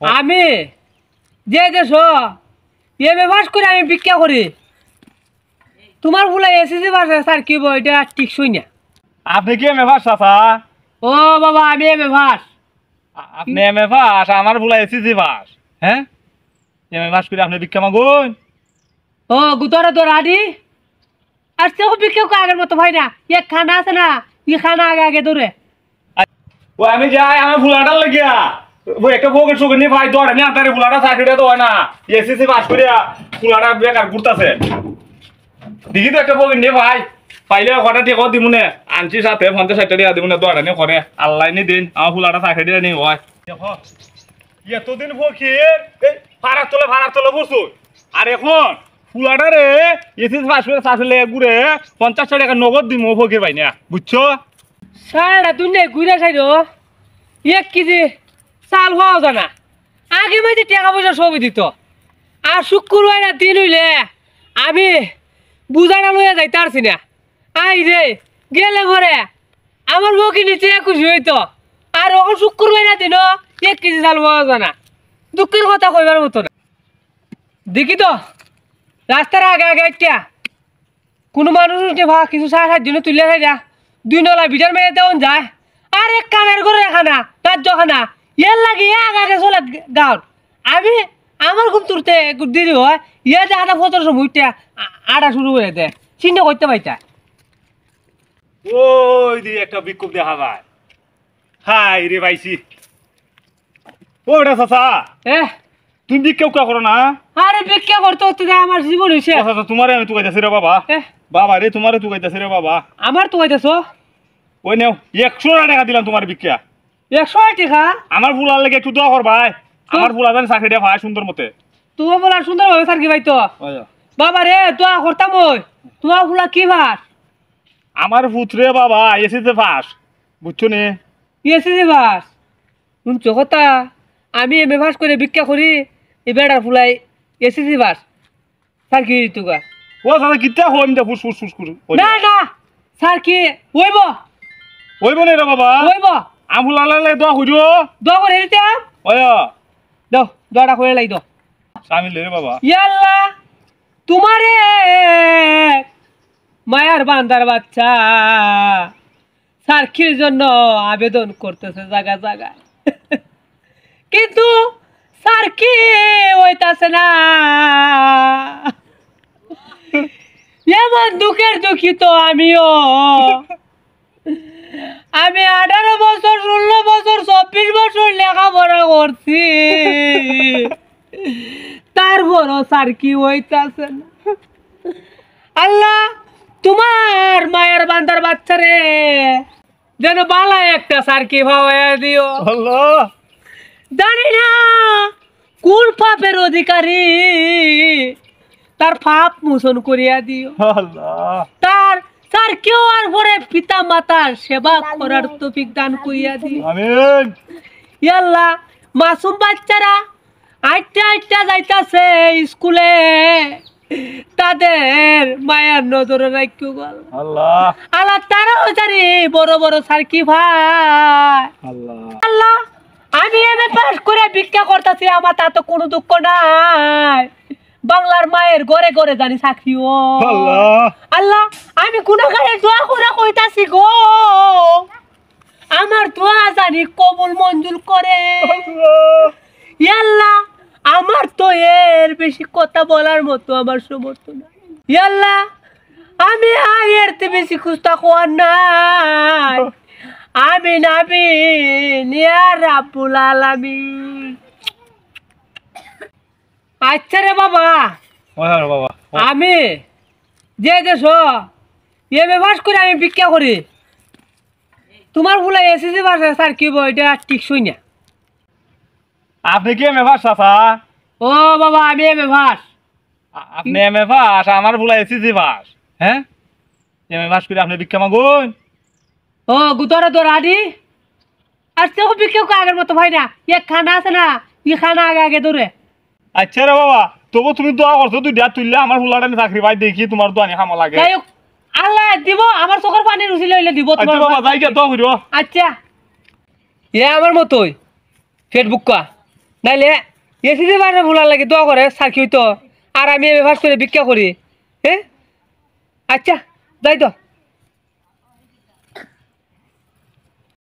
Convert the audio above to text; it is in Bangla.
আমি যে দেশ এমএ পাস করে আমি ভিক্ষা করি তোমার ফুলা এসএসসি পাস স্যার কি বই এটা টিকসই না। আপনি কি এমএ পাস চাচা? ও বাবা আমি এমএ পাস। আপনি এমএ পাস আমার ফুলা এসএসসি পাস। হ্যাঁ এমএ পাস করে আপনি ভিক্ষা মাগুন? ও গুতরা তো রাডি আজকে ভিক্ষা কো আগের মতো ভাই না এক খানা আছে না এই খানা আগে আগে ধরে ও আমি যাই আমার ফুলাটা লাগিয়া ও একটা বউকে সুখ নিয়ে ভাই দৌড়ে নিয়ে আনতারে ফুলাটা চাকরিটা তো হয় না এসএসসি পাস করিয়া ফুলাটা বেকার ঘুরতাছে দেখি তো একটা বউকে নিয়ে ভাই পাইলে কটা টেকো দিব নে আনছি সাথে 50-60 টাকা দিব না দৌড়ে নিয়ে করে আল্লাহ নি দিন আমার ফুলাটা চাকরিটা নিয়ে হয় দেখো এতদিন ফকির এই ভাড়া তোলে বসু আর এখন ফুলাটা রে এসএসসি পাস করে চাকরি ঘুরে 50 টাকা নগদ দিব ফকির ভাই না বুঝছো? সারাটা দুনিয়া ঘুরে খাই দো 1 কেজি চাল হওয়া জানা আগে মাঝে টাকা পয়সা সবই দিত আর শুক্রবার না দিন হইলে আমি বুঝাটা লইয়া যাইতে পারছি না আই রে গেলে ঘরে আমার বউকে নিচে খুশি হইতো আর ওখান শুক্রবার না দিন 1 কেজি চাল হওয়া জানা দুঃখের কথা কইবার মতো না দেখি তো রাস্তার আগে আগে একটা কোনো মানুষ উঠে ভা কিছু 7-8 জনে তুলে খাই যা 2 নলা বিটার মেয়ে দেওয়া যায় আর এক কামের করে খানা রাজ্যখানা এর লাগে আগে আগে চলে গাঁর আমি আমার খুব তুলতে দেরি হয় ইয়ে যে আধা 17 মুইটা আড়া শুরু করে দেয় চিন্তা করতে পাইতা ওই দি একটা বিক্ষোভ দেখা যায় হাই রে ভাইসি ওটা চাচা তুমি বিক্ষোভ কা করো না? আরে ভিক্ষা করতে করতে আমার জীবন হয়েছে চাচা তোমারে আমি তুকাইতেছি রে বাবা বাবা রে তোমারে তুকাইতেছি রে বাবা আমার তো হইতেছ ওই নেও 100 টাকা দিলাম তোমার ভিক্ষা 100 টাকা আমার ফুলার লাগে একটু দোয়া কর ভাই আমার ফুলা জানি চাকরিটা ভাই সুন্দর মতে তুমি বলা সুন্দর ভাবে স্যার কি ভাই তো বাবা রে দোয়া করতাম ওই তোমার ফুলা কি ভাস আমার পুত্রে বাবা এসেছে ফাঁস বুঝছো নে এসেছে বাস শুনছো কথা আমি এমএ পাস করে ভিক্ষা করি এই বেড়ার ফুলাই এসেছি বাস স্যার কি তুগা ও দাদা কিতা হইম দে ফুস ফুস ফুস ফুস না না স্যার কি ওইব ওইব নে রে বাবা ওইব আমুলা লাগে দোয়া কইরো দোয়া করে দিতে ওই দাও দোয়াটা করে লাই দাও সামিল রে বাবা ইয়াল্লা তোমারে মায়ার বান্দার বাচ্চা সার্কির জন্য আবেদন করতেছে জায়গা জায়গায় কিন্তু সার্কি হইতাছে না এমন দুঃখের দুঃখিত আমিও আমি 18 বছর 16 বছর 24 বছর লেখাপড়া করছি তারপরও সার্কি হইতাছে না আল্লাহ তোমার মায়ের বান্দার বাচ্চারে যেন বালা একটা সার্কি ভাবাইয়া দিও আল্লাহ জানি না কোন পাপের অধিকারী তার পাপ মোচন করিয়া দিও আল্লাহ তার তার কেউ আর পরে পিতা মাতার সেবা করার তৌফিক দান করিয়া দিও আমিন ইয়া আল্লাহ মাসুম বাচ্চারা আইটা যাইতাছে স্কুলে তাদের মায়ের নজরে রাখিও আল্লাহ আল্লাহ তারাও জানি বড় বড় সার্কি ভাই আল্লাহ আল্লাহ আমি এমএ পাস করে ভিক্ষা করতেছি আমার তা তো কোনো দুঃখ নাই বাংলার মায়ের ঘরে ঘরে জানি চাকরিও আল্লাহ আল্লাহ আমি গুনাহগারের দোয়া করে কইতাছি গো আমার দোয়া জানি কবুল মঞ্জুর করে ইয়া আল্লাহ আমার তো এর বেশি কথা বলার মতো আমার সামর্থ্য নাই ইয়া আল্লাহ আমি আর এর বেশি খুশতা কোয়ার নাই আমিন আমিন ইয়া রাব্বুল আলামিন আচ্ছা রে বাবা ওই বাবা আমি যে দেশ এমএ পাস করে আমি ভিক্ষা করি তোমার ফুলা এসএসসি পাস স্যার কি বই এটা টিকসই না আপনি কি এমএ পাস চাচা? ও বাবা আমি এমএ পাস আপনি এমএ পাস আমার ফুলা এসএসসি পাস। হ্যাঁ এমএ পাস করে আপনি ভিক্ষা মাগুন? ও গুতরা তো রাডি আজকে ভিক্ষা কো আগের মতো ভাই না এক খানা আছে না এই খানা আগে আগে ধরে আচ্ছা রে বাবা তবু তুমি দোয়া করছো তুই দিয়া তুললে আমার ফুলাটা চাকরি পাই দেখি তোমার দোয়ানি খামা লাগে যাই হোক আল্লাহ দিব আমার চোখের পানি রুচি লইলে দিব আচ্ছা বাবা যাই গিয়া দোয়া করিও আচ্ছা এ আমার মতোই ফেসবুক কা নাইলে এসিসি বাসে ভুলার লাগে দোয়া করে সার্কি হইতো আর আমি এভাবে করে ভিক্ষা করি হ্যাঁ আচ্ছা যাই তো